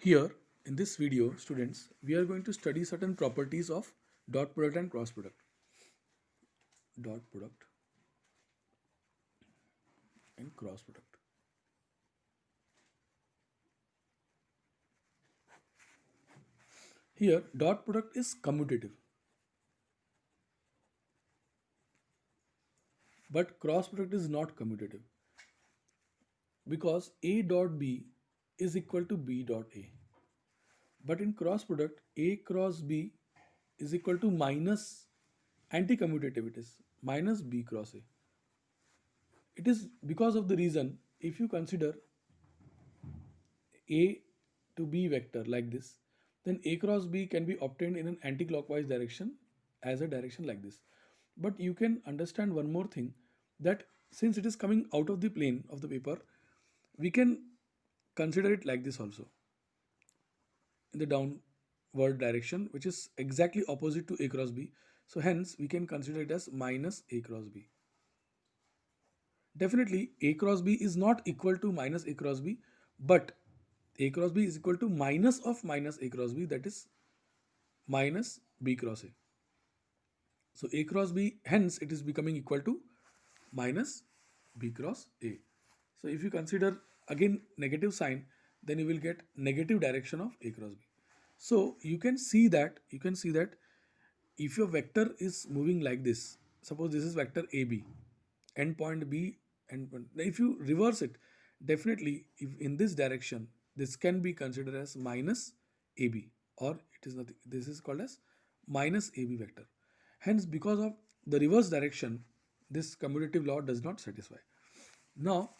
Here in this video, students, we are going to study certain properties of dot product and cross product. Dot product and cross product. Here, dot product is commutative, but cross product is not commutative because A dot B is equal to B dot A. But in cross product, A cross B is equal to minus anti-commutative, it is minus B cross A. It is because of the reason if you consider A to B vector like this, then A cross B can be obtained in an anti-clockwise direction as a direction like this. But you can understand one more thing, that since it is coming out of the plane of the paper, we can consider it like this also in the downward direction, which is exactly opposite to A cross B. So hence we can consider it as minus A cross B. Definitely A cross B is not equal to minus A cross B, but A cross B is equal to minus of minus A cross B, that is minus B cross A. So A cross B, hence it is becoming equal to minus B cross A. So if you consider again negative sign, then you will get negative direction of A cross B. So you can see that if your vector is moving like this, suppose this is vector AB, endpoint B, endpoint. If you reverse it, definitely if in this direction, this can be considered as minus AB, or it is nothing. This is called as minus AB vector. Hence, because of the reverse direction, this commutative law does not satisfy. Now,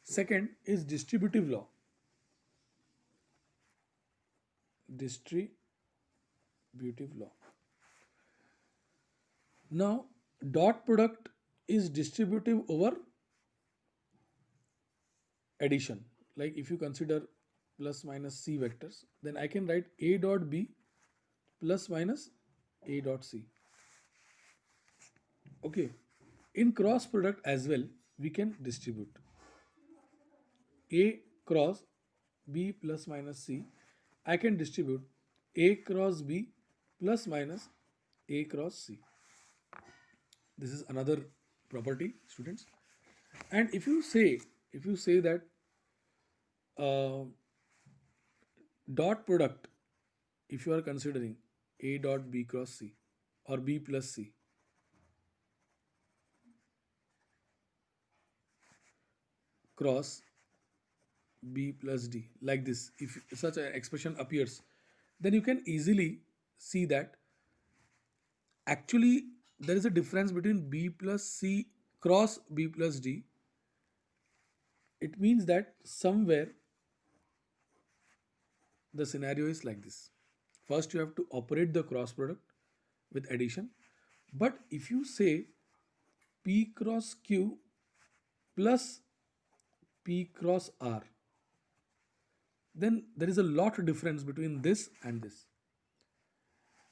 second is distributive law. Distributive law. Now, dot product is distributive over addition. Like if you consider plus minus C vectors, then I can write A dot B plus minus A dot C. Okay. In cross product as well, we can distribute A cross B plus minus C. I can distribute A cross B plus minus A cross C. This is another property, students. And if you say that uh, dot product, if you are considering A dot B cross C or B plus C, cross B plus D like this, if such an expression appears, then you can easily see that actually there is a difference between B plus C cross B plus D. It means that somewhere the scenario is like this. First you have to operate the cross product with addition, but if you say P cross Q plus P cross R, then there is a lot of difference between this and this.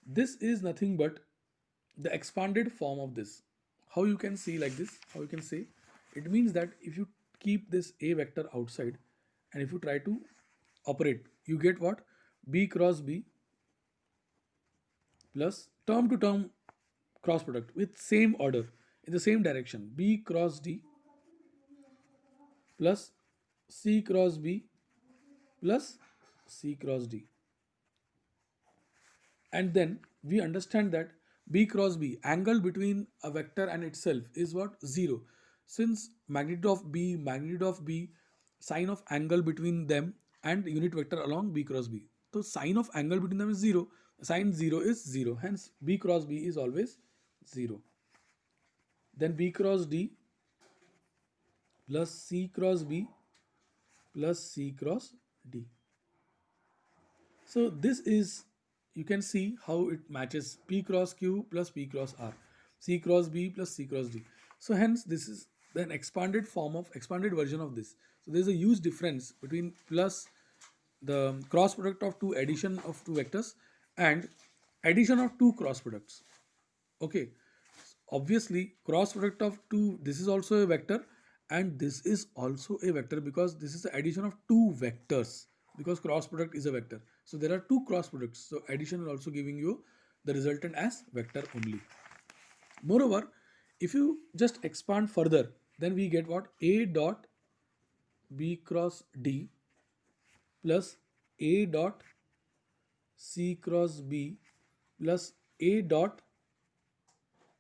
This is nothing but the expanded form of this. How you can see like this? How you can say? It means that if you keep this A vector outside and if you try to operate, you get what? B cross B plus term to term cross product with same order in the same direction. B cross D plus C cross B plus C cross D. And then we understand that B cross B, angle between a vector and itself is what? 0. Since magnitude of B, sine of angle between them and unit vector along B cross B. So sine of angle between them is 0. Sine 0 is 0. Hence B cross B is always 0. Then B cross D plus C cross B plus C cross D. So this is, you can see how it matches P cross Q plus P cross R, C cross B plus C cross D. So hence this is an expanded version of this. So there is a huge difference between plus the cross product of two addition of two vectors and addition of two cross products. Okay, obviously cross product of two, this is also a vector and this is also a vector because this is the addition of two vectors. because cross product is a vector. So there are two cross products. So addition will also giving you the resultant as vector only. Moreover, if you just expand further, then we get what? A dot B cross D plus A dot C cross B plus A dot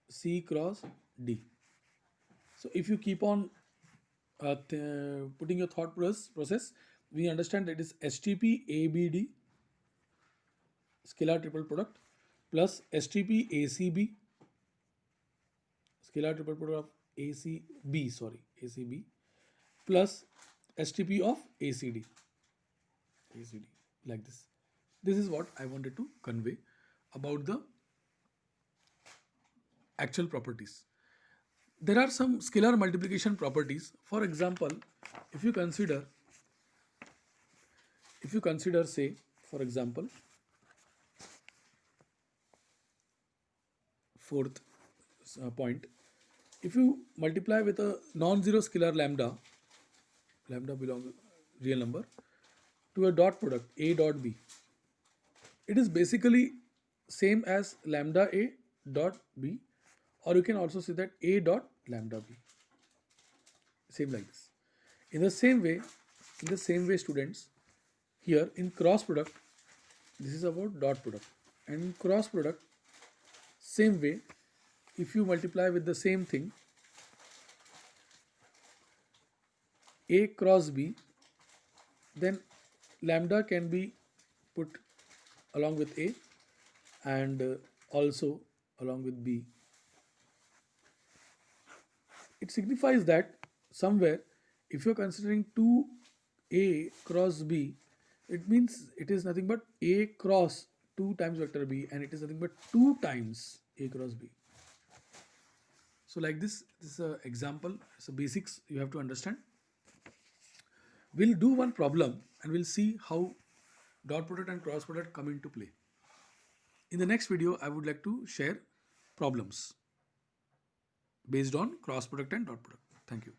C cross D. So if you keep on putting your thought process, we understand that it is STP ABD scalar triple product plus STP ACB scalar triple product of ACB plus STP of ACD like this. This is what I wanted to convey about the actual properties. There are some scalar multiplication properties. For example, if you consider say, for example, fourth point, if you multiply with a non-zero scalar lambda belongs real number, to a dot product A dot B, it is basically same as lambda A dot B, or you can also say that A dot lambda B, same like this. In the same way students, here in cross product, this is about dot product, and in cross product, same way, if you multiply with the same thing A cross B, then lambda can be put along with A and also along with B. It signifies that somewhere, if you're considering 2A cross B, it means it is nothing but A cross 2 times vector B, and it is nothing but 2 times A cross B. So like this is an example. So basics you have to understand. We'll do one problem and we'll see how dot product and cross product come into play. In the next video, I would like to share problems based on cross product and dot product. Thank you.